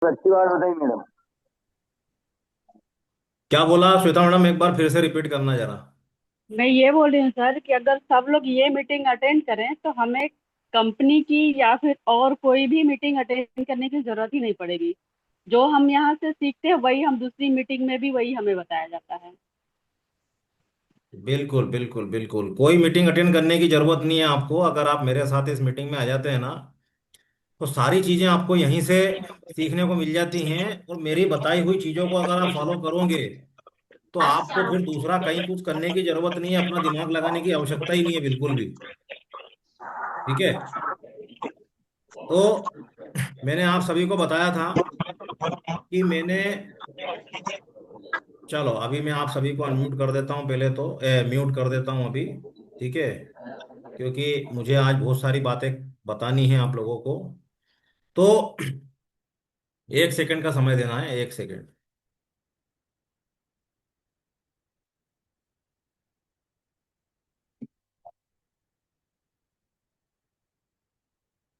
अच्छी बात बताई मैडम। क्या बोला श्वेता मैडम? एक बार फिर से रिपीट करना जरा। मैं ये बोल रही हूँ सर कि अगर सब लोग ये मीटिंग अटेंड करें तो हमें कंपनी की या फिर और कोई भी मीटिंग अटेंड करने की जरूरत ही नहीं पड़ेगी। जो हम यहाँ से सीखते हैं वही हम दूसरी मीटिंग में भी वही हमें बताया जाता है। बिल्कुल बिल्कुल बिल्कुल, कोई मीटिंग अटेंड करने की जरूरत नहीं है आपको। अगर आप मेरे साथ इस मीटिंग में आ जाते हैं ना, तो सारी चीजें आपको यहीं से सीखने को मिल जाती हैं। और मेरी बताई हुई चीजों को अगर आप फॉलो करोगे तो आपको फिर दूसरा कहीं कुछ करने की जरूरत नहीं है, अपना दिमाग लगाने की आवश्यकता ही नहीं है बिल्कुल भी। ठीक है। तो मैंने आप सभी को बताया था कि मैंने, चलो अभी मैं आप सभी को अनम्यूट कर देता हूँ, पहले तो म्यूट कर देता हूँ अभी। ठीक है, क्योंकि मुझे आज बहुत सारी बातें बतानी है आप लोगों को। तो एक सेकंड का समय देना है, एक सेकंड।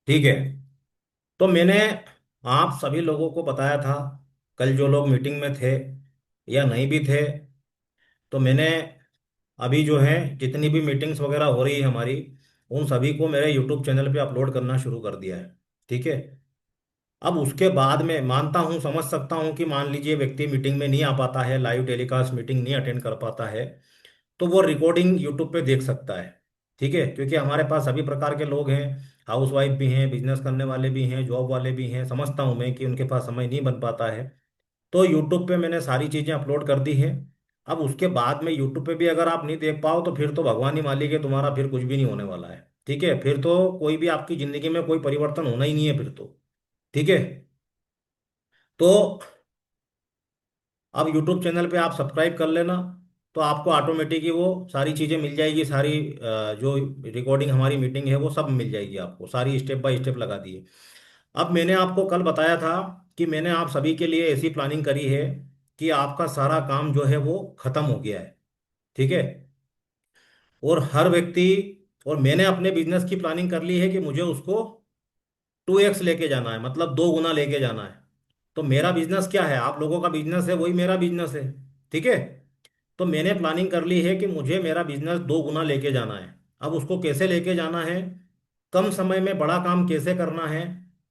ठीक है। तो मैंने आप सभी लोगों को बताया था, कल जो लोग मीटिंग में थे या नहीं भी थे, तो मैंने अभी जो है जितनी भी मीटिंग्स वगैरह हो रही है हमारी, उन सभी को मेरे यूट्यूब चैनल पे अपलोड करना शुरू कर दिया है। ठीक है। अब उसके बाद में मानता हूँ, समझ सकता हूँ कि मान लीजिए व्यक्ति मीटिंग में नहीं आ पाता है, लाइव टेलीकास्ट मीटिंग नहीं अटेंड कर पाता है, तो वो रिकॉर्डिंग यूट्यूब पे देख सकता है। ठीक है, क्योंकि हमारे पास सभी प्रकार के लोग हैं, हाउस वाइफ भी हैं, बिजनेस करने वाले भी हैं, जॉब वाले भी हैं। समझता हूँ मैं कि उनके पास समय नहीं बन पाता है। तो यूट्यूब पे मैंने सारी चीज़ें अपलोड कर दी हैं। अब उसके बाद में यूट्यूब पे भी अगर आप नहीं देख पाओ तो फिर तो भगवान ही मालिक है, तुम्हारा फिर कुछ भी नहीं होने वाला है। ठीक है, फिर तो कोई भी आपकी ज़िंदगी में कोई परिवर्तन होना ही नहीं है फिर तो। ठीक है। तो अब यूट्यूब चैनल पे आप सब्सक्राइब कर लेना, तो आपको ऑटोमेटिक ही वो सारी चीज़ें मिल जाएगी, सारी जो रिकॉर्डिंग हमारी मीटिंग है वो सब मिल जाएगी आपको, सारी स्टेप बाय स्टेप लगा दिए। अब मैंने आपको कल बताया था कि मैंने आप सभी के लिए ऐसी प्लानिंग करी है कि आपका सारा काम जो है वो खत्म हो गया है। ठीक है। और हर व्यक्ति, और मैंने अपने बिजनेस की प्लानिंग कर ली है कि मुझे उसको 2x लेके जाना है, मतलब 2 गुना लेके जाना है। तो मेरा बिजनेस क्या है, आप लोगों का बिजनेस है, वही मेरा बिजनेस है। ठीक है। तो मैंने प्लानिंग कर ली है कि मुझे मेरा बिजनेस 2 गुना लेके जाना है। अब उसको कैसे लेके जाना है, कम समय में बड़ा काम कैसे करना है,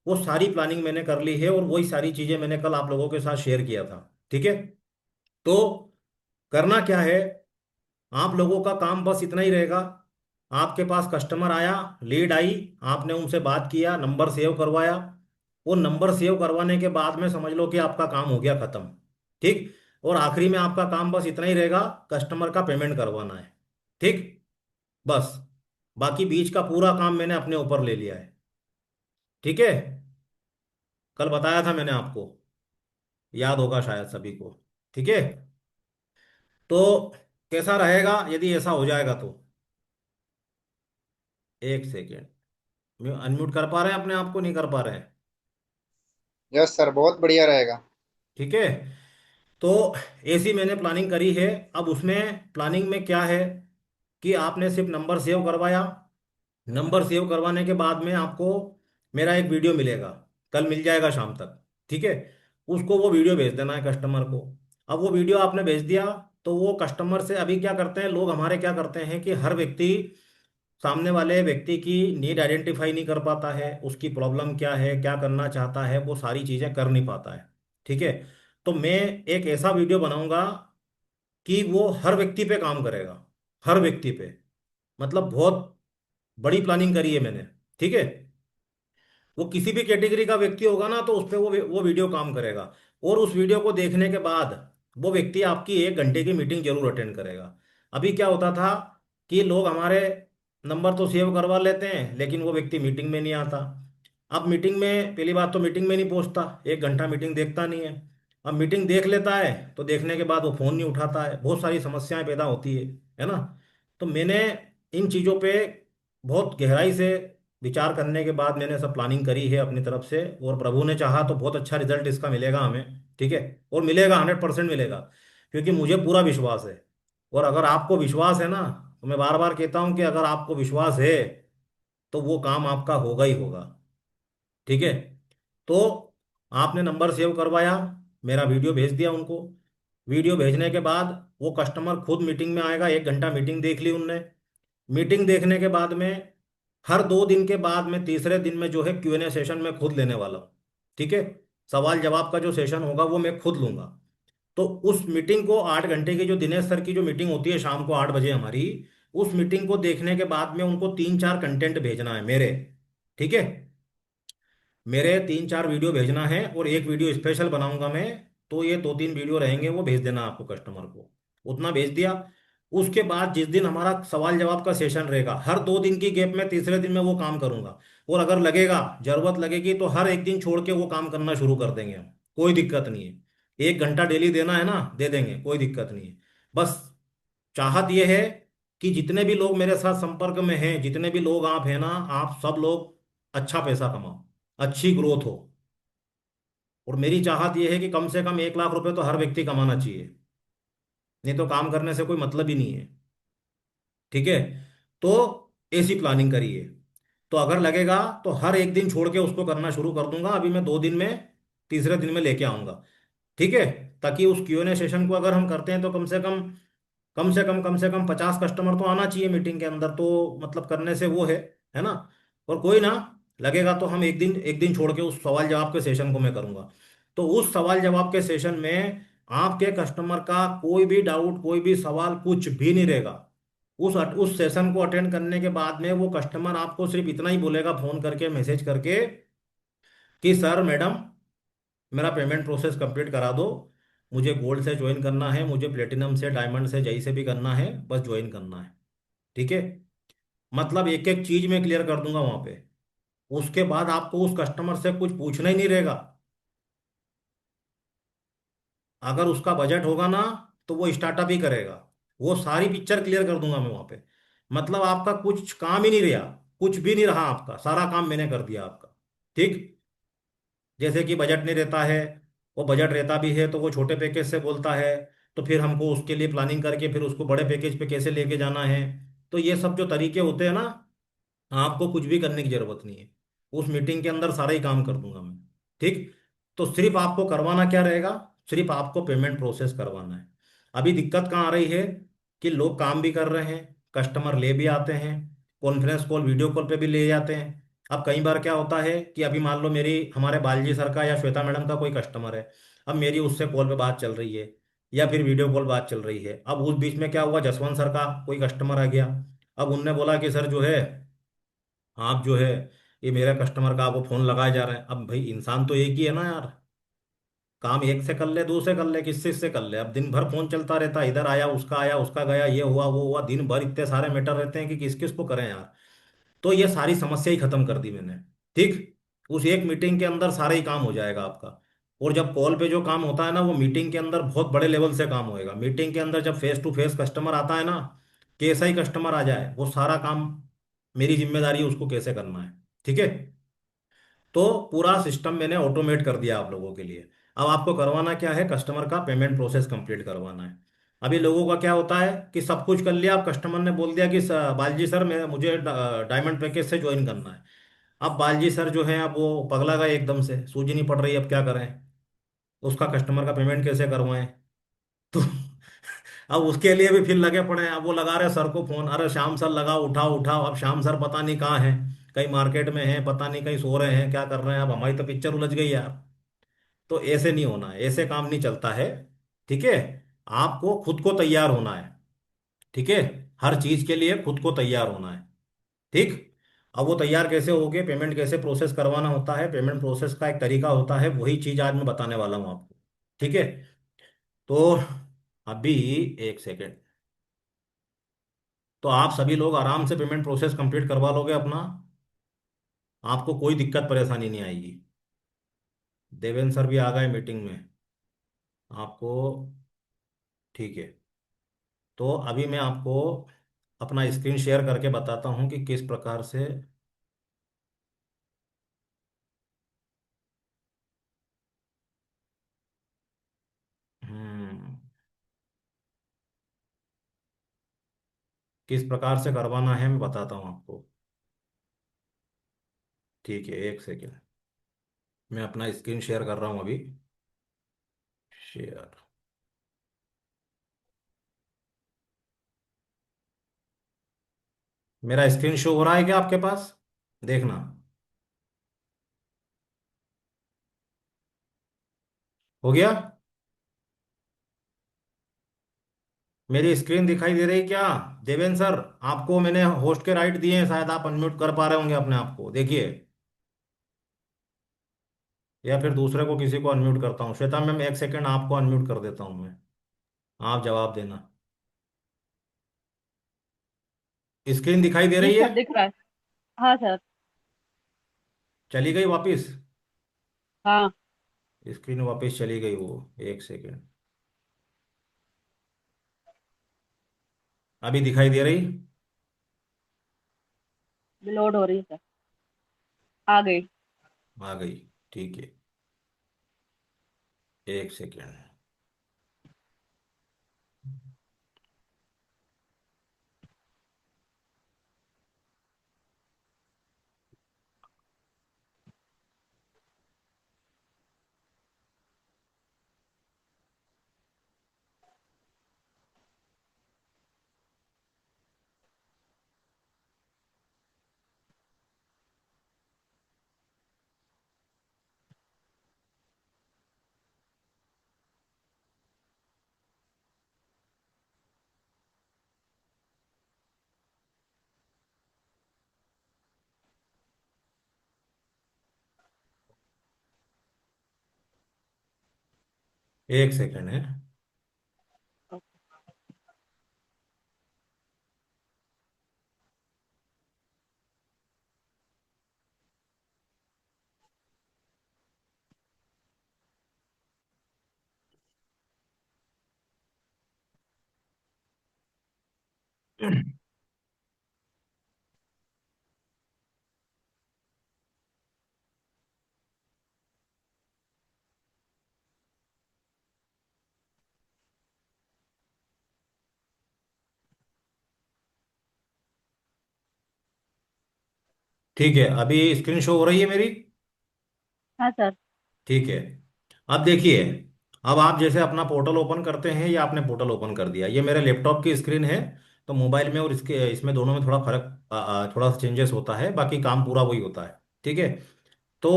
वो सारी प्लानिंग मैंने कर ली है। और वही सारी चीजें मैंने कल आप लोगों के साथ शेयर किया था। ठीक है। तो करना क्या है, आप लोगों का काम बस इतना ही रहेगा। आपके पास कस्टमर आया, लीड आई, आपने उनसे बात किया, नंबर सेव करवाया। वो नंबर सेव करवाने के बाद में समझ लो कि आपका काम हो गया खत्म। ठीक। और आखिरी में आपका काम बस इतना ही रहेगा, कस्टमर का पेमेंट करवाना है। ठीक। बस, बाकी बीच का पूरा काम मैंने अपने ऊपर ले लिया है। ठीक है। कल बताया था मैंने आपको, याद होगा शायद सभी को। ठीक है। तो कैसा रहेगा यदि ऐसा हो जाएगा तो? एक सेकेंड, अनम्यूट कर पा रहे हैं अपने आप को, नहीं कर पा रहे हैं? यस सर, बहुत बढ़िया रहेगा। ठीक है। तो ऐसी मैंने प्लानिंग करी है। अब उसमें प्लानिंग में क्या है कि आपने सिर्फ नंबर सेव करवाया। नंबर सेव करवाने के बाद में आपको मेरा एक वीडियो मिलेगा, कल मिल जाएगा शाम तक। ठीक है। उसको वो वीडियो भेज देना है कस्टमर को। अब वो वीडियो आपने भेज दिया, तो वो कस्टमर से, अभी क्या करते हैं लोग हमारे, क्या करते हैं कि हर व्यक्ति सामने वाले व्यक्ति की नीड आइडेंटिफाई नहीं कर पाता है, उसकी प्रॉब्लम क्या है, क्या करना चाहता है, वो सारी चीज़ें कर नहीं पाता है। ठीक है। तो मैं एक ऐसा वीडियो बनाऊंगा कि वो हर व्यक्ति पे काम करेगा, हर व्यक्ति पे। मतलब बहुत बड़ी प्लानिंग करी है मैंने। ठीक है। वो किसी भी कैटेगरी का व्यक्ति होगा ना, तो उस पर वो वीडियो काम करेगा। और उस वीडियो को देखने के बाद वो व्यक्ति आपकी 1 घंटे की मीटिंग जरूर अटेंड करेगा। अभी क्या होता था कि लोग हमारे नंबर तो सेव करवा लेते हैं, लेकिन वो व्यक्ति मीटिंग में नहीं आता। अब मीटिंग में, पहली बात तो मीटिंग में नहीं पहुंचता, 1 घंटा मीटिंग देखता नहीं है। अब मीटिंग देख लेता है तो देखने के बाद वो फ़ोन नहीं उठाता है, बहुत सारी समस्याएं पैदा होती है ना। तो मैंने इन चीज़ों पे बहुत गहराई से विचार करने के बाद मैंने सब प्लानिंग करी है अपनी तरफ से, और प्रभु ने चाहा तो बहुत अच्छा रिजल्ट इसका मिलेगा हमें। ठीक है। और मिलेगा, 100% मिलेगा, क्योंकि मुझे पूरा विश्वास है। और अगर आपको विश्वास है ना, तो मैं बार बार कहता हूं कि अगर आपको विश्वास है तो वो काम आपका होगा ही होगा। ठीक है। तो आपने नंबर सेव करवाया, मेरा वीडियो भेज दिया उनको। वीडियो भेजने के बाद वो कस्टमर खुद मीटिंग में आएगा, 1 घंटा मीटिंग देख ली उनने। मीटिंग देखने के बाद में हर 2 दिन के बाद में तीसरे दिन में जो है Q&A सेशन मैं खुद लेने वाला हूँ। ठीक है, सवाल जवाब का जो सेशन होगा वो मैं खुद लूंगा। तो उस मीटिंग को 8 घंटे की, जो दिनेश सर की जो मीटिंग होती है शाम को 8 बजे हमारी, उस मीटिंग को देखने के बाद में उनको 3-4 कंटेंट भेजना है मेरे। ठीक है, मेरे 3-4 वीडियो भेजना है और एक वीडियो स्पेशल बनाऊंगा मैं। तो ये 2-3 वीडियो रहेंगे, वो भेज देना आपको कस्टमर को। उतना भेज दिया। उसके बाद जिस दिन हमारा सवाल जवाब का सेशन रहेगा, हर 2 दिन की गैप में तीसरे दिन में वो काम करूंगा। और अगर लगेगा, जरूरत लगेगी, तो हर एक दिन छोड़ के वो काम करना शुरू कर देंगे हम। कोई दिक्कत नहीं है। 1 घंटा डेली देना है ना, दे देंगे, कोई दिक्कत नहीं है। बस चाहत यह है कि जितने भी लोग मेरे साथ संपर्क में हैं, जितने भी लोग आप हैं ना, आप सब लोग अच्छा पैसा कमाओ, अच्छी ग्रोथ हो। और मेरी चाहत यह है कि कम से कम 1 लाख रुपए तो हर व्यक्ति कमाना चाहिए, नहीं तो काम करने से कोई मतलब ही नहीं है। ठीक है, तो ऐसी प्लानिंग करिए। तो अगर लगेगा तो हर एक दिन छोड़ के उसको करना शुरू कर दूंगा। अभी मैं 2 दिन में, तीसरे दिन में लेके आऊंगा। ठीक है, ताकि उस Q&A सेशन को अगर हम करते हैं तो कम से कम 50 कस्टमर तो आना चाहिए मीटिंग के अंदर, तो मतलब करने से वो है ना। और कोई ना, लगेगा तो हम एक दिन छोड़ के उस सवाल जवाब के सेशन को मैं करूंगा। तो उस सवाल जवाब के सेशन में आपके कस्टमर का कोई भी डाउट, कोई भी सवाल, कुछ भी नहीं रहेगा। उस सेशन को अटेंड करने के बाद में वो कस्टमर आपको सिर्फ इतना ही बोलेगा, फोन करके, मैसेज करके, कि सर मैडम, मेरा पेमेंट प्रोसेस कंप्लीट करा दो। मुझे गोल्ड से ज्वाइन करना है, मुझे प्लेटिनम से, डायमंड से, जई से भी करना है, बस ज्वाइन करना है। ठीक है, मतलब एक एक चीज मैं क्लियर कर दूंगा वहां पे। उसके बाद आपको उस कस्टमर से कुछ पूछना ही नहीं रहेगा। अगर उसका बजट होगा ना, तो वो स्टार्टअप ही करेगा। वो सारी पिक्चर क्लियर कर दूंगा मैं वहां पे। मतलब आपका कुछ काम ही नहीं रहा, कुछ भी नहीं रहा, आपका सारा काम मैंने कर दिया आपका। ठीक, जैसे कि बजट नहीं रहता है, वो बजट रहता भी है तो वो छोटे पैकेज से बोलता है। तो फिर हमको उसके लिए प्लानिंग करके फिर उसको बड़े पैकेज पे कैसे लेके जाना है। तो ये सब जो तरीके होते हैं ना, आपको कुछ भी करने की जरूरत नहीं है। उस मीटिंग के अंदर सारा ही काम कर दूंगा मैं। ठीक, तो सिर्फ आपको करवाना क्या रहेगा, सिर्फ आपको पेमेंट प्रोसेस करवाना है। अभी दिक्कत कहाँ आ रही है कि लोग काम भी कर रहे हैं, कस्टमर ले भी आते हैं, कॉन्फ्रेंस कॉल, वीडियो कॉल पे भी ले जाते हैं। अब कई बार क्या होता है कि अभी मान लो मेरी, हमारे बालजी सर का या श्वेता मैडम का कोई कस्टमर है। अब मेरी उससे कॉल पे बात चल रही है या फिर वीडियो कॉल बात चल रही है। अब उस बीच में क्या हुआ, जसवंत सर का कोई कस्टमर आ गया। अब उनने बोला कि सर जो है, आप जो है, ये मेरे कस्टमर का आपको फोन लगाया जा रहा है। अब भाई इंसान तो एक ही है ना यार, काम एक से कर ले, दो से कर ले, किससे से कर ले। अब दिन भर फोन चलता रहता है, इधर आया, उसका गया, ये हुआ, वो हुआ, दिन भर इतने सारे मैटर रहते हैं कि किस किस को करें यार। तो ये सारी समस्या ही खत्म कर दी मैंने। ठीक, उस एक मीटिंग के अंदर सारा ही काम हो जाएगा आपका। और जब कॉल पे जो काम होता है ना, वो मीटिंग के अंदर बहुत बड़े लेवल से काम होएगा। मीटिंग के अंदर जब फेस टू फेस कस्टमर आता है ना, कैसा ही कस्टमर आ जाए, वो सारा काम मेरी जिम्मेदारी है उसको कैसे करना है। ठीक है, तो पूरा सिस्टम मैंने ऑटोमेट कर दिया आप लोगों के लिए। अब आपको करवाना क्या है, कस्टमर का पेमेंट प्रोसेस कंप्लीट करवाना है। अभी लोगों का क्या होता है कि सब कुछ कर लिया, अब कस्टमर ने बोल दिया कि बालजी सर, मैं मुझे डायमंड पैकेज से ज्वाइन करना है। अब बालजी सर जो है, अब वो पगला गए, एकदम से सूझी नहीं पड़ रही अब क्या करें, उसका कस्टमर का पेमेंट कैसे करवाएं। तो अब उसके लिए भी फिर लगे पड़े हैं। अब वो लगा रहे सर को फोन, अरे श्याम सर लगाओ, उठाओ उठाओ। अब श्याम सर पता नहीं कहाँ हैं, कहीं मार्केट में हैं, पता नहीं कहीं सो रहे हैं, क्या कर रहे हैं। अब हमारी तो पिक्चर उलझ गई यार। तो ऐसे नहीं होना है, ऐसे काम नहीं चलता है। ठीक है, आपको खुद को तैयार होना है। ठीक है, हर चीज के लिए खुद को तैयार होना है। ठीक, अब वो तैयार कैसे होगे, पेमेंट कैसे प्रोसेस करवाना होता है, पेमेंट प्रोसेस का एक तरीका होता है, वही चीज आज मैं बताने वाला हूँ आपको। ठीक है, तो अभी एक सेकेंड। तो आप सभी लोग आराम से पेमेंट प्रोसेस कंप्लीट करवा लोगे अपना, आपको कोई दिक्कत परेशानी नहीं आएगी। देवेंद्र सर भी आ गए मीटिंग में आपको। ठीक है, तो अभी मैं आपको अपना स्क्रीन शेयर करके बताता हूँ कि किस प्रकार से, हम्म, किस प्रकार से करवाना है मैं बताता हूँ आपको। ठीक है, एक सेकेंड। मैं अपना स्क्रीन शेयर कर रहा हूँ अभी। शेयर। मेरा स्क्रीन शो हो रहा है क्या आपके पास? देखना। हो गया? मेरी स्क्रीन दिखाई दे रही क्या? देवेंद्र सर, आपको मैंने होस्ट के राइट दिए हैं, शायद आप अनम्यूट कर पा रहे होंगे अपने आप को, देखिए। या फिर दूसरे को किसी को अनम्यूट करता हूँ। श्वेता मैम, एक सेकंड, आपको अनम्यूट कर देता हूँ मैं। आप जवाब देना। स्क्रीन दिखाई दे जी रही है? सर, दिख रहा है। हाँ सर। चली गई वापिस? हाँ। स्क्रीन वापस चली गई वो। एक सेकंड। अभी दिखाई दे रही? लोड हो रही है सर। आ गई। आ गई। ठीक है। एक सेकंड। एक सेकंड है। ठीक है, अभी स्क्रीन शो हो रही है मेरी? हाँ सर। ठीक है। अब देखिए, अब आप जैसे अपना पोर्टल ओपन करते हैं, या आपने पोर्टल ओपन कर दिया, ये मेरे लैपटॉप की स्क्रीन है। तो मोबाइल में और इसके इसमें दोनों में थोड़ा फर्क, थोड़ा सा चेंजेस होता है, बाकी काम पूरा वही होता है। ठीक है। तो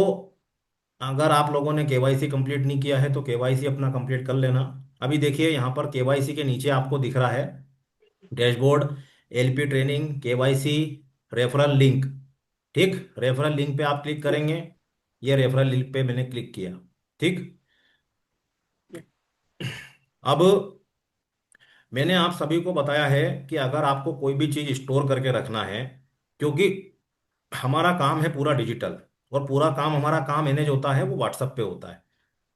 अगर आप लोगों ने केवाईसी कंप्लीट नहीं किया है तो केवाईसी अपना कंप्लीट कर लेना। अभी देखिए यहाँ पर केवाईसी के नीचे आपको दिख रहा है dashboard, LP training, KYC, referral link. ठीक, रेफरल लिंक पे आप क्लिक करेंगे। ये रेफरल लिंक पे मैंने क्लिक किया। ठीक। यस। अब मैंने आप सभी को बताया है कि अगर आपको कोई भी चीज़ स्टोर करके रखना है, क्योंकि हमारा काम है पूरा डिजिटल, और पूरा काम, हमारा काम मैनेज होता है वो व्हाट्सएप पे होता है।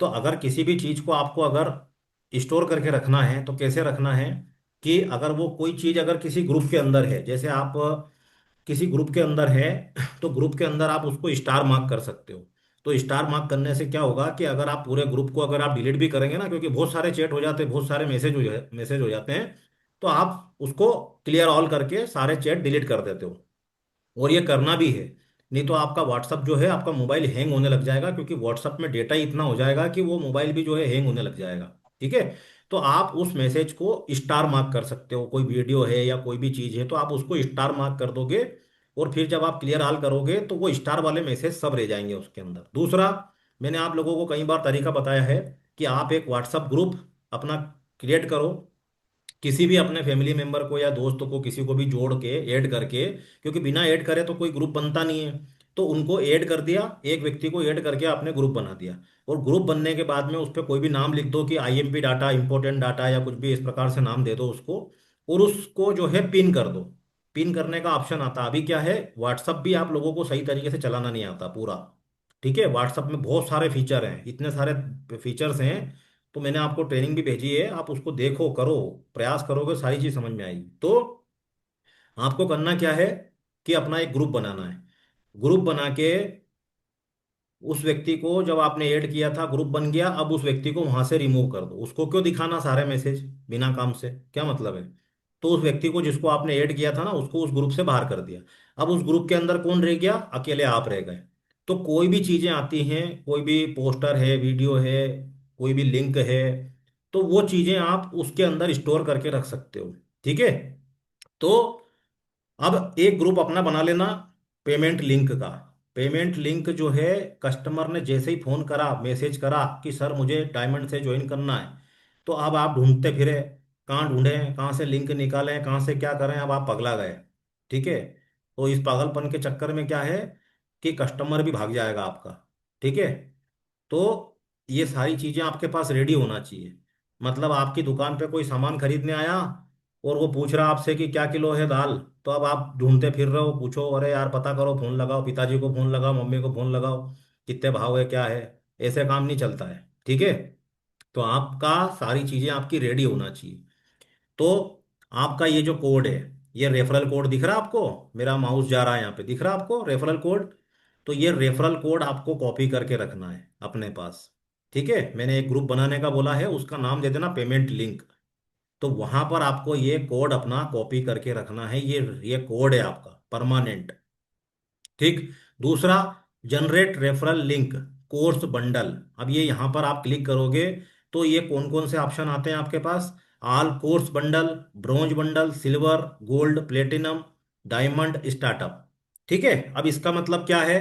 तो अगर किसी भी चीज़ को आपको अगर स्टोर करके रखना है तो कैसे रखना है, कि अगर वो कोई चीज़ अगर किसी ग्रुप के अंदर है, जैसे आप किसी ग्रुप के अंदर है तो ग्रुप के अंदर आप उसको स्टार मार्क कर सकते हो। तो स्टार मार्क करने से क्या होगा कि अगर आप पूरे ग्रुप को अगर आप डिलीट भी करेंगे ना, क्योंकि बहुत सारे चैट हो जाते हैं, बहुत सारे मैसेज हो जाते हैं, तो आप उसको क्लियर ऑल करके सारे चैट डिलीट कर देते हो। और ये करना भी है, नहीं तो आपका व्हाट्सअप जो है, आपका मोबाइल हैंग होने लग जाएगा, क्योंकि व्हाट्सअप में डेटा ही इतना हो जाएगा कि वो मोबाइल भी जो है हैंग होने लग जाएगा। ठीक है। तो आप उस मैसेज को स्टार मार्क कर सकते हो, कोई वीडियो है या कोई भी चीज़ है तो आप उसको स्टार मार्क कर दोगे, और फिर जब आप क्लियर ऑल करोगे तो वो स्टार वाले मैसेज सब रह जाएंगे उसके अंदर। दूसरा, मैंने आप लोगों को कई बार तरीका बताया है कि आप एक व्हाट्सअप ग्रुप अपना क्रिएट करो, किसी भी अपने फैमिली मेंबर को या दोस्त को किसी को भी जोड़ के ऐड करके, क्योंकि बिना ऐड करे तो कोई ग्रुप बनता नहीं है। तो उनको ऐड कर दिया, एक व्यक्ति को ऐड करके आपने ग्रुप बना दिया, और ग्रुप बनने के बाद में उस पर कोई भी नाम लिख दो कि आईएमपी डाटा, इंपॉर्टेंट डाटा, या कुछ भी इस प्रकार से नाम दे दो उसको, और उसको जो है पिन कर दो। पिन करने का ऑप्शन आता है। अभी क्या है, व्हाट्सअप भी आप लोगों को सही तरीके से चलाना नहीं आता पूरा। ठीक है, व्हाट्सअप में बहुत सारे फीचर हैं, इतने सारे फीचर्स हैं। तो मैंने आपको ट्रेनिंग भी भेजी है, आप उसको देखो, करो, प्रयास करोगे सारी चीज समझ में आएगी। तो आपको करना क्या है, कि अपना एक ग्रुप बनाना है। ग्रुप बना के उस व्यक्ति को, जब आपने ऐड किया था ग्रुप बन गया, अब उस व्यक्ति को वहां से रिमूव कर दो। उसको क्यों दिखाना सारे मैसेज बिना काम से, क्या मतलब है? तो उस व्यक्ति को जिसको आपने ऐड किया था ना, उसको उस ग्रुप से बाहर कर दिया। अब उस ग्रुप के अंदर कौन रह गया? अकेले आप रह गए। तो कोई भी चीजें आती हैं, कोई भी पोस्टर है, वीडियो है, कोई भी लिंक है, तो वो चीजें आप उसके अंदर स्टोर करके रख सकते हो। ठीक है। तो अब एक ग्रुप अपना बना लेना पेमेंट लिंक का। पेमेंट लिंक जो है, कस्टमर ने जैसे ही फोन करा, मैसेज करा कि सर मुझे डायमंड से ज्वाइन करना है, तो अब आप ढूंढते फिरे, कहाँ ढूंढें, कहाँ से लिंक निकालें, कहाँ से क्या करें, अब आप पगला गए। ठीक है। तो इस पागलपन के चक्कर में क्या है कि कस्टमर भी भाग जाएगा आपका। ठीक है। तो ये सारी चीजें आपके पास रेडी होना चाहिए। मतलब आपकी दुकान पे कोई सामान खरीदने आया और वो पूछ रहा आपसे कि क्या किलो है दाल, तो अब आप ढूंढते फिर रहे हो, पूछो अरे यार पता करो, फोन लगाओ, पिताजी को फोन लगाओ, मम्मी को फोन लगाओ, कितने भाव है, क्या है। ऐसे काम नहीं चलता है। ठीक है। तो आपका सारी चीजें आपकी रेडी होना चाहिए। तो आपका ये जो कोड है, ये रेफरल कोड दिख रहा है आपको, मेरा माउस जा रहा है यहाँ पे, दिख रहा है आपको रेफरल कोड। तो ये रेफरल कोड आपको कॉपी करके रखना है अपने पास। ठीक है। मैंने एक ग्रुप बनाने का बोला है, उसका नाम दे देना पेमेंट लिंक। तो वहां पर आपको ये कोड अपना कॉपी करके रखना है। ये कोड है आपका परमानेंट। ठीक। दूसरा, generate referral link course bundle. अब ये यहां पर आप क्लिक करोगे तो ये कौन कौन से ऑप्शन आते हैं आपके पास? All course bundle, bronze bundle, silver, gold, platinum, diamond, startup. ठीक है। अब इसका मतलब क्या है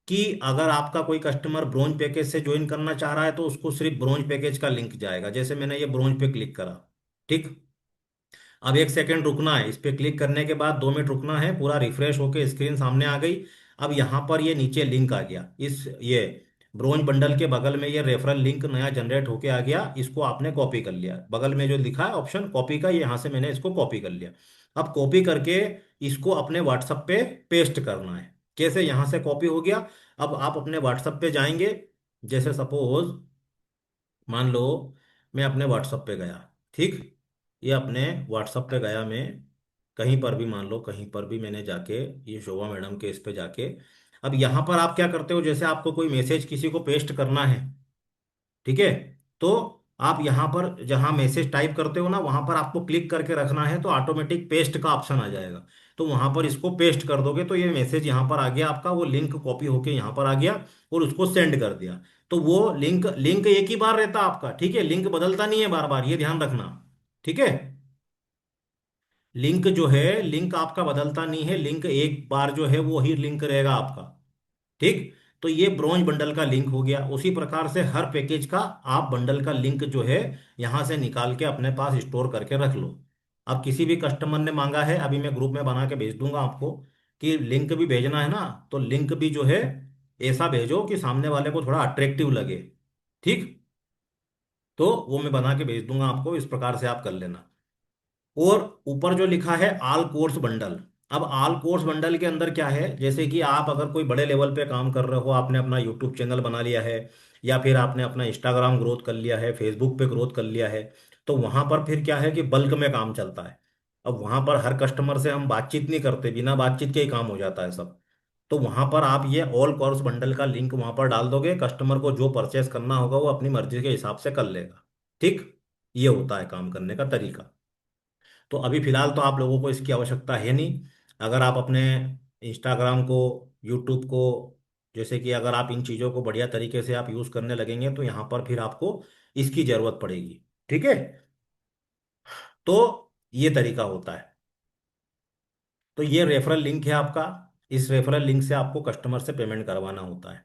कि अगर आपका कोई कस्टमर ब्रोंज पैकेज से ज्वाइन करना चाह रहा है तो उसको सिर्फ ब्रोंज पैकेज का लिंक जाएगा। जैसे मैंने ये ब्रोंज पे क्लिक करा। ठीक। अब 1 सेकंड रुकना है, इस पे क्लिक करने के बाद 2 मिनट रुकना है, पूरा रिफ्रेश होके स्क्रीन सामने आ गई। अब यहाँ पर ये नीचे लिंक आ गया, इस ये ब्रोंज बंडल के बगल में ये रेफरल लिंक नया जनरेट होके आ गया। इसको आपने कॉपी कर लिया, बगल में जो लिखा है ऑप्शन कॉपी का, ये यहाँ से मैंने इसको कॉपी कर लिया। अब कॉपी करके इसको अपने व्हाट्सएप पे पेस्ट करना है। कैसे? यहाँ से कॉपी हो गया। अब आप अपने व्हाट्सएप पे जाएंगे। जैसे सपोज मान लो मैं अपने व्हाट्सएप पे गया। ठीक। ये अपने व्हाट्सएप पे गया मैं, कहीं पर भी, मान लो कहीं पर भी मैंने जाके, ये शोभा मैडम के इस पे जाके, अब यहाँ पर आप क्या करते हो, जैसे आपको कोई मैसेज किसी को पेस्ट करना है। ठीक है। तो आप यहाँ पर जहाँ मैसेज टाइप करते हो ना, वहां पर आपको क्लिक करके रखना है, तो ऑटोमेटिक पेस्ट का ऑप्शन आ जाएगा। तो वहां पर इसको पेस्ट कर दोगे तो ये मैसेज यहाँ पर आ गया आपका, वो लिंक कॉपी होके यहाँ पर आ गया और उसको सेंड कर दिया। तो वो लिंक लिंक एक ही बार रहता आपका। ठीक है। लिंक बदलता नहीं है बार बार, ये ध्यान रखना। ठीक है। लिंक जो है, लिंक आपका बदलता नहीं है, लिंक एक बार जो है वो ही लिंक रहेगा आपका। ठीक। तो ये ब्रोंज बंडल का लिंक हो गया। उसी प्रकार से हर पैकेज का आप बंडल का लिंक जो है यहां से निकाल के अपने पास स्टोर करके रख लो। अब किसी भी कस्टमर ने मांगा है, अभी मैं ग्रुप में बना के भेज दूंगा आपको कि लिंक भी भेजना है ना, तो लिंक भी जो है ऐसा भेजो कि सामने वाले को थोड़ा अट्रैक्टिव लगे। ठीक। तो वो मैं बना के भेज दूंगा आपको, इस प्रकार से आप कर लेना। और ऊपर जो लिखा है ऑल कोर्स बंडल, अब ऑल कोर्स बंडल के अंदर क्या है, जैसे कि आप अगर कोई बड़े लेवल पे काम कर रहे हो, आपने अपना यूट्यूब चैनल बना लिया है, या फिर आपने अपना इंस्टाग्राम ग्रोथ कर लिया है, फेसबुक पे ग्रोथ कर लिया है, तो वहां पर फिर क्या है कि बल्क में काम चलता है। अब वहां पर हर कस्टमर से हम बातचीत नहीं करते, बिना बातचीत के ही काम हो जाता है सब। तो वहां पर आप ये ऑल कोर्स बंडल का लिंक वहां पर डाल दोगे, कस्टमर को जो परचेस करना होगा वो अपनी मर्जी के हिसाब से कर लेगा। ठीक। ये होता है काम करने का तरीका। तो अभी फिलहाल तो आप लोगों को इसकी आवश्यकता है नहीं। अगर आप अपने इंस्टाग्राम को, यूट्यूब को, जैसे कि अगर आप इन चीज़ों को बढ़िया तरीके से आप यूज़ करने लगेंगे तो यहाँ पर फिर आपको इसकी ज़रूरत पड़ेगी। ठीक है। तो ये तरीका होता है। तो ये रेफरल लिंक है आपका। इस रेफरल लिंक से आपको कस्टमर से पेमेंट करवाना होता है।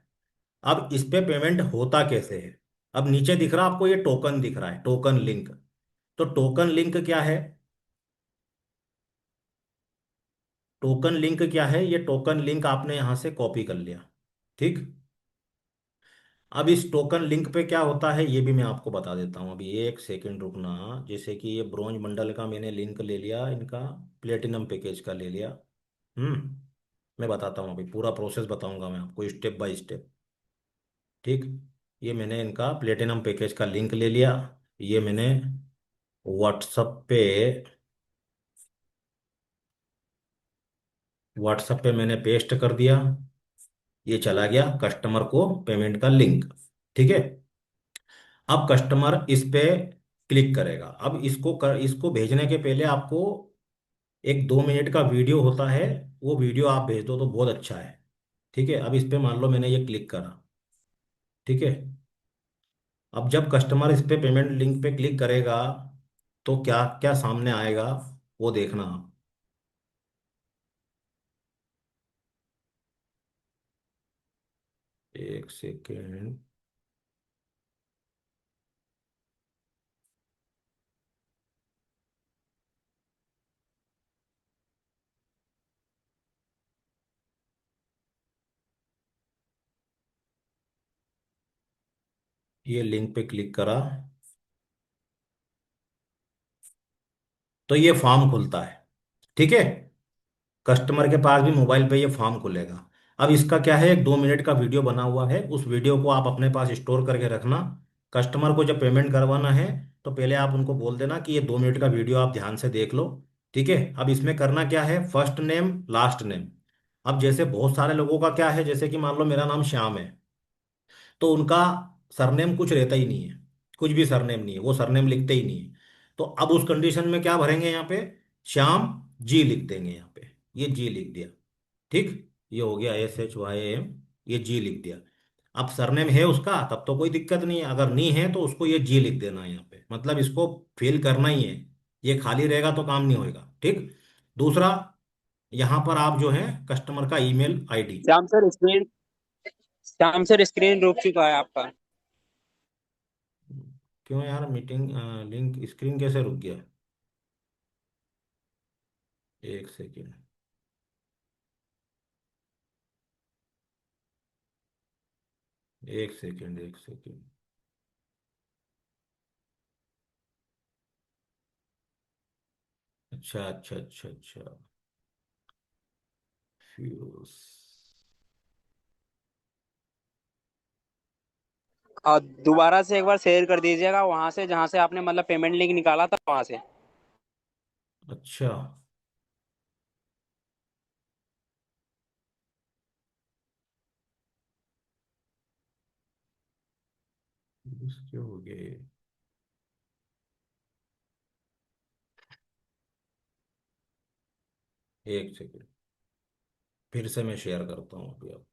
अब इस पे पेमेंट होता कैसे है? अब नीचे दिख रहा है आपको, ये टोकन दिख रहा है, टोकन लिंक। तो टोकन लिंक क्या है? टोकन लिंक क्या है? ये टोकन लिंक आपने यहां से कॉपी कर लिया। ठीक। अब इस टोकन लिंक पे क्या होता है ये भी मैं आपको बता देता हूँ। अभी 1 सेकंड रुकना। जैसे कि ये ब्रोंज मंडल का मैंने लिंक ले लिया, इनका प्लेटिनम पैकेज का ले लिया। मैं बताता हूँ, अभी पूरा प्रोसेस बताऊंगा मैं आपको स्टेप बाय स्टेप। ठीक। ये मैंने इनका प्लेटिनम पैकेज का लिंक ले लिया। ये मैंने व्हाट्सएप पे व्हाट्सएप पे मैंने पेस्ट कर दिया। ये चला गया कस्टमर को पेमेंट का लिंक। ठीक है। अब कस्टमर इस पे क्लिक करेगा। अब इसको भेजने के पहले आपको एक 2 मिनट का वीडियो होता है, वो वीडियो आप भेज दो तो बहुत अच्छा है। ठीक है, अब इस पे मान लो मैंने ये क्लिक करा। ठीक है, अब जब कस्टमर इस पे पेमेंट लिंक पे क्लिक करेगा तो क्या क्या सामने आएगा वो देखना आप। एक सेकेंड। ये लिंक पे क्लिक करा तो ये फॉर्म खुलता है। ठीक है, कस्टमर के पास भी मोबाइल पे ये फॉर्म खुलेगा। अब इसका क्या है, एक 2 मिनट का वीडियो बना हुआ है, उस वीडियो को आप अपने पास स्टोर करके रखना। कस्टमर को जब पेमेंट करवाना है तो पहले आप उनको बोल देना कि ये 2 मिनट का वीडियो आप ध्यान से देख लो। ठीक है, अब इसमें करना क्या है, फर्स्ट नेम लास्ट नेम। अब जैसे बहुत सारे लोगों का क्या है, जैसे कि मान लो मेरा नाम श्याम है, तो उनका सरनेम कुछ रहता ही नहीं है, कुछ भी सरनेम नहीं है, वो सरनेम लिखते ही नहीं है। तो अब उस कंडीशन में क्या भरेंगे यहाँ पे, श्याम जी लिख देंगे यहाँ पे। ये जी लिख दिया। ठीक, ये हो गया SHYAM, ये जी लिख दिया। अब सरनेम है उसका तब तो कोई दिक्कत नहीं है, अगर नहीं है तो उसको ये जी लिख देना है यहाँ पे, मतलब इसको फिल करना ही है। ये खाली रहेगा तो काम नहीं होएगा। ठीक, दूसरा, यहाँ पर आप जो है कस्टमर का email ID. Shyam sir screen रुक चुका है आपका। क्यों यार, मीटिंग लिंक स्क्रीन कैसे रुक गया? एक सेकेंड। एक सेकेंड, एक सेकेंड। अच्छा अच्छा अच्छा अच्छा। फ्यूज। और दोबारा से एक बार शेयर कर दीजिएगा वहां से जहां से आपने मतलब पेमेंट लिंक निकाला था वहां से। अच्छा, क्या हो गया ये? एक सेकेंड, फिर से मैं शेयर करता हूँ अभी। अब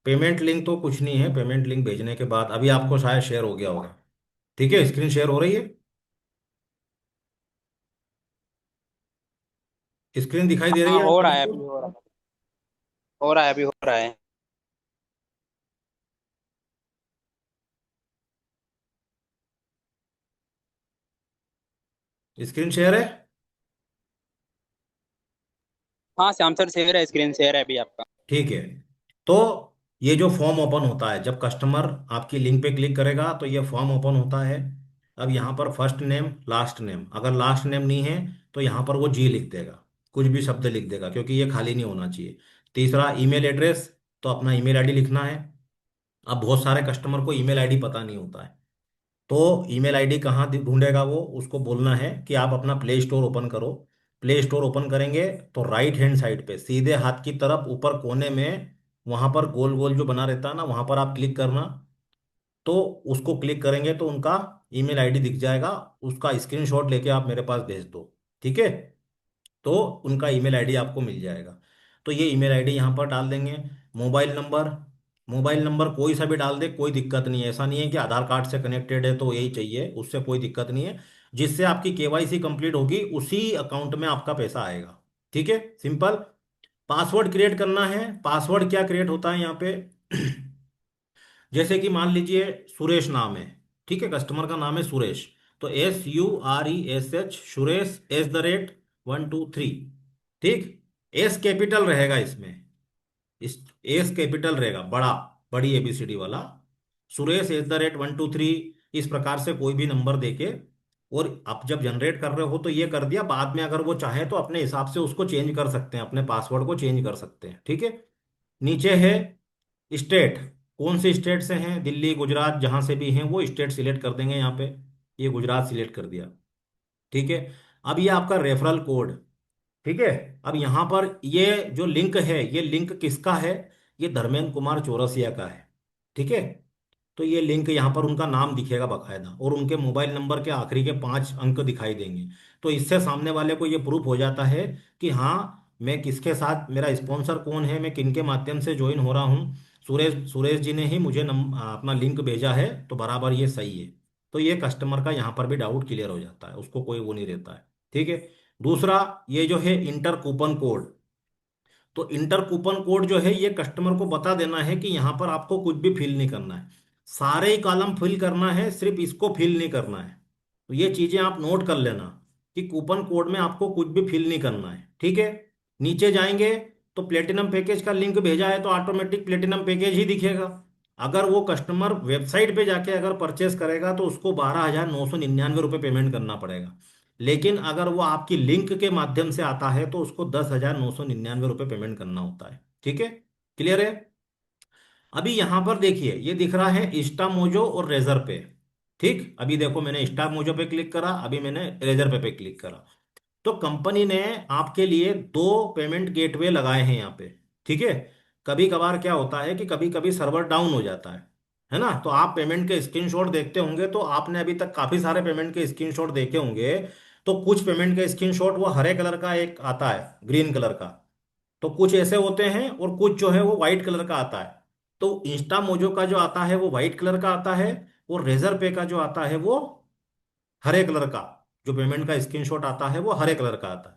पेमेंट लिंक तो कुछ नहीं है, पेमेंट लिंक भेजने के बाद अभी आपको शायद शेयर हो गया होगा। ठीक है, स्क्रीन शेयर हो रही है, स्क्रीन दिखाई दे रही हाँ है हो आप रहा है, सबको? अभी हो रहा है, हो रहा है, अभी हो रहा है। स्क्रीन शेयर है। हाँ श्याम सर शेयर है, स्क्रीन शेयर है अभी आपका। ठीक है, तो ये जो फॉर्म ओपन होता है जब कस्टमर आपकी लिंक पे क्लिक करेगा तो ये फॉर्म ओपन होता है। अब यहाँ पर फर्स्ट नेम लास्ट नेम, अगर लास्ट नेम नहीं है तो यहाँ पर वो जी लिख देगा, कुछ भी शब्द लिख देगा क्योंकि ये खाली नहीं होना चाहिए। तीसरा, ईमेल एड्रेस, तो अपना ईमेल आईडी लिखना है। अब बहुत सारे कस्टमर को ईमेल आईडी पता नहीं होता है, तो ईमेल आईडी कहाँ ढूंढेगा वो, उसको बोलना है कि आप अपना प्ले स्टोर ओपन करो। प्ले स्टोर ओपन करेंगे तो राइट हैंड साइड पे सीधे हाथ की तरफ ऊपर कोने में वहां पर गोल गोल जो बना रहता है ना, वहां पर आप क्लिक करना। तो उसको क्लिक करेंगे तो उनका ईमेल आईडी दिख जाएगा, उसका स्क्रीनशॉट लेके आप मेरे पास भेज दो। ठीक है, तो उनका ईमेल आईडी आपको मिल जाएगा। तो ये ईमेल आईडी यहाँ पर डाल देंगे। मोबाइल नंबर, मोबाइल नंबर कोई सा भी डाल दे, कोई दिक्कत नहीं है, ऐसा नहीं है कि आधार कार्ड से कनेक्टेड है तो यही चाहिए, उससे कोई दिक्कत नहीं है। जिससे आपकी KYC कंप्लीट होगी उसी अकाउंट में आपका पैसा आएगा। ठीक है, सिंपल। पासवर्ड क्रिएट करना है। पासवर्ड क्या क्रिएट होता है यहाँ पे जैसे कि मान लीजिए सुरेश नाम है, ठीक है, कस्टमर का नाम है सुरेश, तो SURESH, सुरेश @123। ठीक, एस कैपिटल रहेगा इसमें, इस एस कैपिटल रहेगा, बड़ा, बड़ी ABCD वाला, सुरेश @123। इस प्रकार से कोई भी नंबर देके, और आप जब जनरेट कर रहे हो तो ये कर दिया, बाद में अगर वो चाहे तो अपने हिसाब से उसको चेंज कर सकते हैं, अपने पासवर्ड को चेंज कर सकते हैं। ठीक है, नीचे है स्टेट, कौन से स्टेट से हैं, दिल्ली गुजरात जहां से भी हैं वो स्टेट सिलेक्ट कर देंगे यहाँ पे। ये गुजरात सिलेक्ट कर दिया। ठीक है, अब ये आपका रेफरल कोड। ठीक है, अब यहाँ पर ये जो लिंक है, ये लिंक किसका है, ये धर्मेंद्र कुमार चौरसिया का है। ठीक है, तो ये लिंक यहाँ पर उनका नाम दिखेगा बकायदा, और उनके मोबाइल नंबर के आखिरी के 5 अंक दिखाई देंगे। तो इससे सामने वाले को ये प्रूफ हो जाता है कि हाँ, मैं किसके साथ, मेरा स्पॉन्सर कौन है, मैं किन के माध्यम से ज्वाइन हो रहा हूँ। सुरेश सुरेश जी ने ही मुझे अपना लिंक भेजा है, तो बराबर ये सही है। तो ये कस्टमर का यहाँ पर भी डाउट क्लियर हो जाता है, उसको कोई वो नहीं रहता है। ठीक है। दूसरा, ये जो है इंटर कूपन कोड, तो इंटर कूपन कोड जो है ये कस्टमर को बता देना है कि यहाँ पर आपको कुछ भी फिल नहीं करना है, सारे ही कॉलम फिल करना है, सिर्फ इसको फिल नहीं करना है। तो ये चीजें आप नोट कर लेना कि कूपन कोड में आपको कुछ भी फिल नहीं करना है। ठीक है। नीचे जाएंगे तो प्लेटिनम पैकेज का लिंक भेजा है, तो ऑटोमेटिक प्लेटिनम पैकेज ही दिखेगा। अगर वो कस्टमर वेबसाइट पे जाके अगर परचेस करेगा तो उसको 12,999 रुपये पेमेंट करना पड़ेगा। लेकिन अगर वो आपकी लिंक के माध्यम से आता है तो उसको 10,999 रुपये पेमेंट करना होता है। ठीक है। क्लियर है। अभी यहां पर देखिए ये दिख रहा है इंस्टा मोजो और रेजर पे। ठीक, अभी देखो मैंने इंस्टा मोजो पे क्लिक करा, अभी मैंने रेजर पे क्लिक करा। तो कंपनी ने आपके लिए दो पेमेंट गेटवे लगाए हैं यहाँ पे। ठीक है। कभी कभार क्या होता है कि कभी कभी सर्वर डाउन हो जाता है ना। तो आप पेमेंट के स्क्रीनशॉट देखते होंगे, तो आपने अभी तक काफी सारे पेमेंट के स्क्रीनशॉट देखे होंगे। तो कुछ पेमेंट के स्क्रीनशॉट वो हरे कलर का एक आता है, ग्रीन कलर का, तो कुछ ऐसे होते हैं, और कुछ जो है वो व्हाइट कलर का आता है। तो इंस्टा मोजो का जो आता है वो व्हाइट कलर का आता है, और रेजर पे का जो आता है वो हरे कलर का, जो पेमेंट का स्क्रीनशॉट आता है वो हरे कलर का आता है।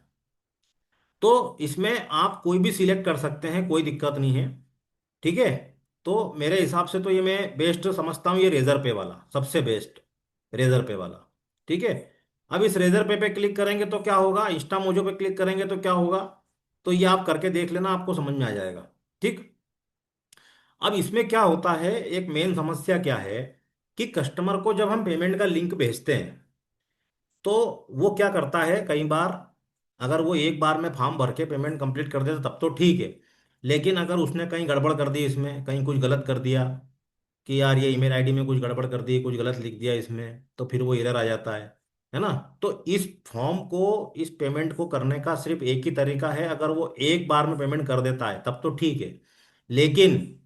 तो इसमें आप कोई भी सिलेक्ट कर सकते हैं, कोई दिक्कत नहीं है। ठीक है। तो मेरे हिसाब से तो ये मैं बेस्ट समझता हूँ, ये रेजर पे वाला सबसे बेस्ट, रेजर पे वाला। ठीक है। अब इस रेजर पे क्लिक करेंगे तो क्या होगा, इंस्टा मोजो पे क्लिक करेंगे तो क्या होगा, तो ये आप करके देख लेना, आपको समझ में आ जाएगा। ठीक। अब इसमें क्या होता है, एक मेन समस्या क्या है कि कस्टमर को जब हम पेमेंट का लिंक भेजते हैं तो वो क्या करता है, कई बार अगर वो एक बार में फॉर्म भर के पेमेंट कंप्लीट कर देता तब तो ठीक है। लेकिन अगर उसने कहीं गड़बड़ कर दी, इसमें कहीं कुछ गलत कर दिया कि यार ये ईमेल आईडी में कुछ गड़बड़ कर दी, कुछ गलत लिख दिया इसमें, तो फिर वो एरर आ जाता है ना। तो इस फॉर्म को, इस पेमेंट को करने का सिर्फ एक ही तरीका है, अगर वो एक बार में पेमेंट कर देता है तब तो ठीक है। लेकिन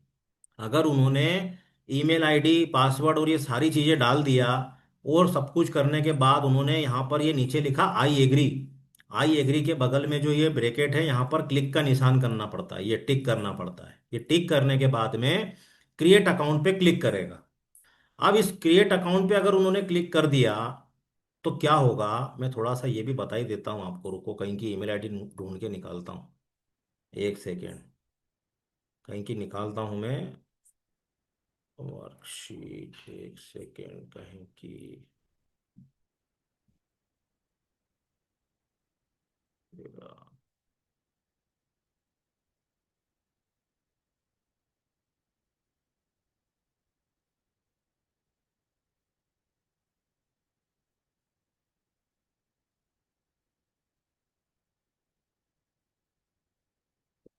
अगर उन्होंने ईमेल आईडी, पासवर्ड और ये सारी चीजें डाल दिया, और सब कुछ करने के बाद उन्होंने यहाँ पर ये नीचे लिखा आई एग्री, आई एग्री के बगल में जो ये ब्रैकेट है यहाँ पर क्लिक का निशान करना पड़ता है, ये टिक करना पड़ता है। ये टिक करने के बाद में क्रिएट अकाउंट पे क्लिक करेगा। अब इस क्रिएट अकाउंट पे अगर उन्होंने क्लिक कर दिया तो क्या होगा, मैं थोड़ा सा ये भी बता ही देता हूँ आपको, रुको कहीं की ईमेल आईडी ढूंढ के निकालता हूँ, एक सेकेंड, कहीं की निकालता हूँ मैं वर्कशीट, एक सेकेंड कहीं की।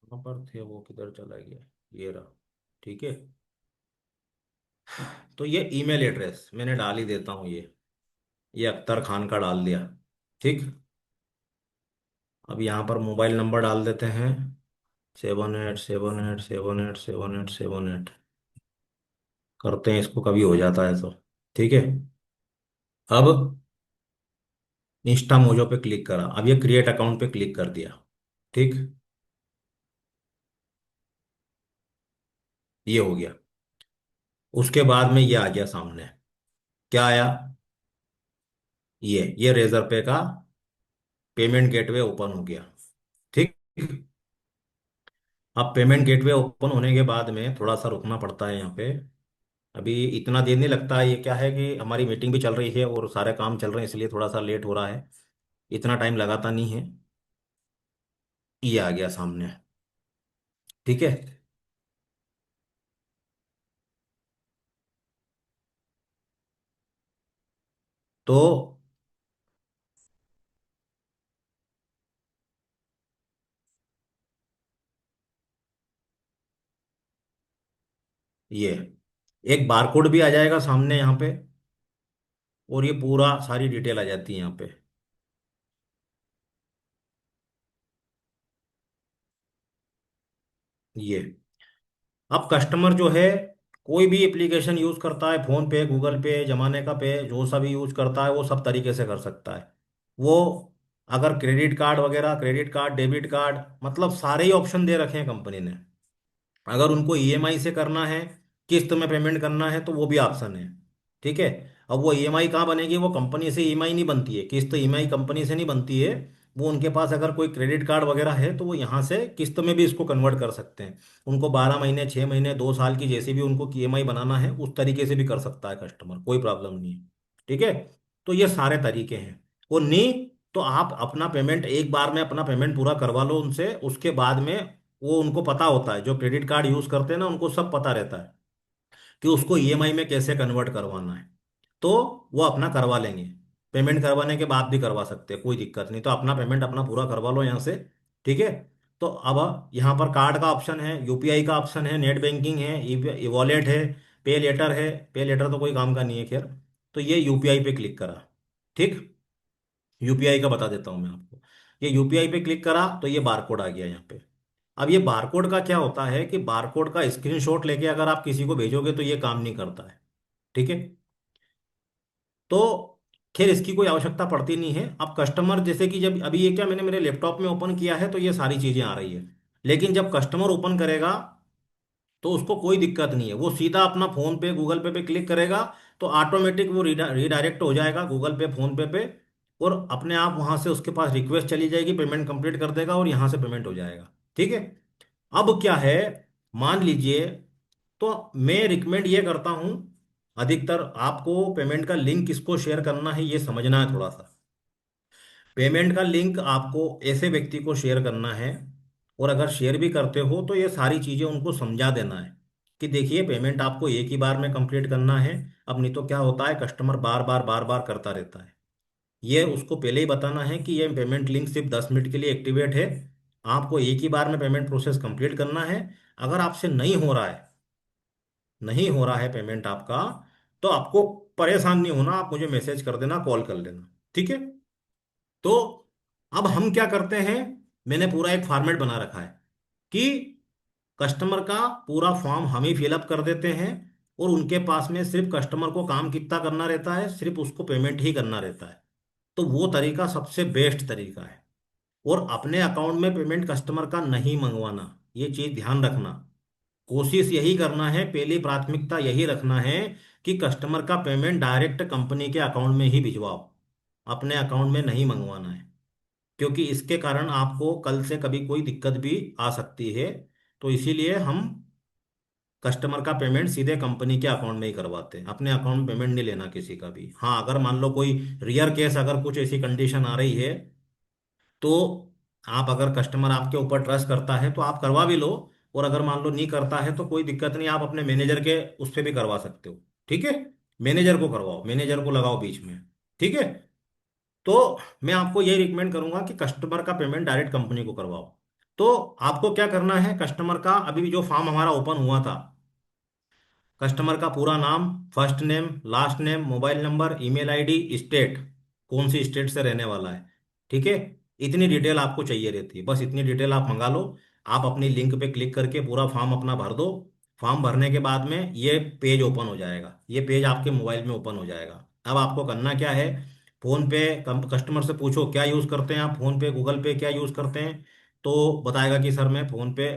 कहाँ पर थे वो, किधर चला गया, ये रहा। ठीक है। तो ये ईमेल एड्रेस मैंने डाल ही देता हूँ, ये अख्तर खान का डाल दिया। ठीक। अब यहाँ पर मोबाइल नंबर डाल देते हैं, 7878787878। करते हैं इसको, कभी हो जाता है तो। ठीक है। अब इंस्टा मोजो पे क्लिक करा, अब ये क्रिएट अकाउंट पे क्लिक कर दिया। ठीक, ये हो गया। उसके बाद में ये आ गया सामने, क्या आया, ये रेजर पे का पेमेंट गेटवे ओपन हो गया। ठीक। अब पेमेंट गेटवे ओपन होने के बाद में थोड़ा सा रुकना पड़ता है यहाँ पे। अभी इतना देर नहीं लगता है, ये क्या है कि हमारी मीटिंग भी चल रही है और सारे काम चल रहे हैं, इसलिए थोड़ा सा लेट हो रहा है, इतना टाइम लगाता नहीं है। ये आ गया सामने। ठीक है। तो ये एक बारकोड भी आ जाएगा सामने यहाँ पे, और ये पूरा सारी डिटेल आ जाती है यहाँ पे। ये अब कस्टमर जो है कोई भी एप्लीकेशन यूज करता है, फोन पे, गूगल पे, जमाने का पे, जो सा भी यूज करता है वो सब तरीके से कर सकता है। वो अगर क्रेडिट कार्ड वगैरह, क्रेडिट कार्ड, डेबिट कार्ड, मतलब सारे ही ऑप्शन दे रखे हैं कंपनी ने। अगर उनको ईएमआई से करना है, किस्त में पेमेंट करना है, तो वो भी ऑप्शन है। ठीक है। अब वो ईएमआई कहाँ बनेगी? वो कंपनी से ईएमआई नहीं बनती है, किस्त ईएमआई कंपनी से नहीं बनती है। वो उनके पास अगर कोई क्रेडिट कार्ड वगैरह है तो वो यहाँ से किस्त में भी इसको कन्वर्ट कर सकते हैं। उनको 12 महीने, 6 महीने, 2 साल की जैसी भी उनको ईएमआई बनाना है उस तरीके से भी कर सकता है कस्टमर, कोई प्रॉब्लम नहीं है। ठीक है। तो ये सारे तरीके हैं। और नहीं तो आप अपना पेमेंट एक बार में अपना पेमेंट पूरा करवा लो उनसे, उसके बाद में वो उनको पता होता है, जो क्रेडिट कार्ड यूज करते हैं ना उनको सब पता रहता है कि उसको ईएमआई में कैसे कन्वर्ट करवाना है। तो वो अपना करवा लेंगे। पेमेंट करवाने के बाद भी करवा सकते हैं, कोई दिक्कत नहीं। तो अपना पेमेंट अपना पूरा करवा लो यहाँ से। ठीक है। तो अब यहाँ पर कार्ड का ऑप्शन है, यूपीआई का ऑप्शन है, नेट बैंकिंग है, ई वॉलेट है, पे लेटर है। पे लेटर तो कोई काम का नहीं है खैर। तो ये यूपीआई पे क्लिक करा। ठीक। यूपीआई का बता देता हूँ मैं आपको। ये यूपीआई पे क्लिक करा तो ये बारकोड आ गया यहाँ पे। अब ये बारकोड का क्या होता है कि बारकोड का स्क्रीनशॉट लेके अगर आप किसी को भेजोगे तो ये काम नहीं करता है। ठीक है। तो खैर इसकी कोई आवश्यकता पड़ती नहीं है। अब कस्टमर जैसे कि जब अभी ये क्या मैंने मेरे लैपटॉप में ओपन किया है तो ये सारी चीजें आ रही है। लेकिन जब कस्टमर ओपन करेगा तो उसको कोई दिक्कत नहीं है, वो सीधा अपना फोन पे गूगल पे क्लिक करेगा तो ऑटोमेटिक वो रीडायरेक्ट हो जाएगा गूगल पे, फोन पे और अपने आप वहां से उसके पास रिक्वेस्ट चली जाएगी, पेमेंट कंप्लीट कर देगा और यहाँ से पेमेंट हो जाएगा। ठीक है। अब क्या है, मान लीजिए, तो मैं रिकमेंड ये करता हूं, अधिकतर आपको पेमेंट का लिंक किसको शेयर करना है ये समझना है थोड़ा सा। पेमेंट का लिंक आपको ऐसे व्यक्ति को शेयर करना है, और अगर शेयर भी करते हो तो ये सारी चीजें उनको समझा देना है कि देखिए पेमेंट आपको एक ही बार में कंप्लीट करना है। अब नहीं तो क्या होता है, कस्टमर बार बार बार बार करता रहता है। ये उसको पहले ही बताना है कि ये पेमेंट लिंक सिर्फ 10 मिनट के लिए एक्टिवेट है, आपको एक ही बार में पेमेंट प्रोसेस कंप्लीट करना है। अगर आपसे नहीं हो रहा है, नहीं हो रहा है पेमेंट आपका, तो आपको परेशान नहीं होना, आप मुझे मैसेज कर देना, कॉल कर लेना। ठीक है। तो अब हम क्या करते हैं, मैंने पूरा एक फॉर्मेट बना रखा है कि कस्टमर का पूरा फॉर्म हम ही फिलअप कर देते हैं, और उनके पास में सिर्फ कस्टमर को काम कितना करना रहता है, सिर्फ उसको पेमेंट ही करना रहता है। तो वो तरीका सबसे बेस्ट तरीका है। और अपने अकाउंट में पेमेंट कस्टमर का नहीं मंगवाना, ये चीज ध्यान रखना। कोशिश यही करना है, पहली प्राथमिकता यही रखना है कि कस्टमर का पेमेंट डायरेक्ट कंपनी के अकाउंट में ही भिजवाओ, अपने अकाउंट में नहीं मंगवाना है। क्योंकि इसके कारण आपको कल से कभी कोई दिक्कत भी आ सकती है। तो इसीलिए हम कस्टमर का पेमेंट सीधे कंपनी के अकाउंट में ही करवाते हैं, अपने अकाउंट में पेमेंट नहीं लेना किसी का भी। हाँ, अगर मान लो कोई रियर केस, अगर कुछ ऐसी कंडीशन आ रही है तो आप, अगर कस्टमर आपके ऊपर ट्रस्ट करता है तो आप करवा भी लो, और अगर मान लो नहीं करता है तो कोई दिक्कत नहीं, आप अपने मैनेजर के उससे भी करवा सकते हो। ठीक है। मैनेजर को करवाओ, मैनेजर को लगाओ बीच में। ठीक है। तो मैं आपको यही रिकमेंड करूंगा कि कस्टमर का पेमेंट डायरेक्ट कंपनी को करवाओ। तो आपको क्या करना है, कस्टमर का अभी भी जो फॉर्म हमारा ओपन हुआ था, कस्टमर का पूरा नाम, first name, last name, mobile number, email ID, state, कौन सी स्टेट से रहने वाला है। ठीक है। इतनी डिटेल आपको चाहिए रहती है, बस इतनी डिटेल आप मंगा लो। आप अपनी लिंक पे क्लिक करके पूरा फॉर्म अपना भर दो। फॉर्म भरने के बाद में ये पेज ओपन हो जाएगा, ये पेज आपके मोबाइल में ओपन हो जाएगा। अब आपको करना क्या है, फोन पे कस्टमर से पूछो क्या यूज़ करते हैं आप, फोन पे, गूगल पे क्या यूज़ करते हैं, तो बताएगा कि सर मैं फोन पे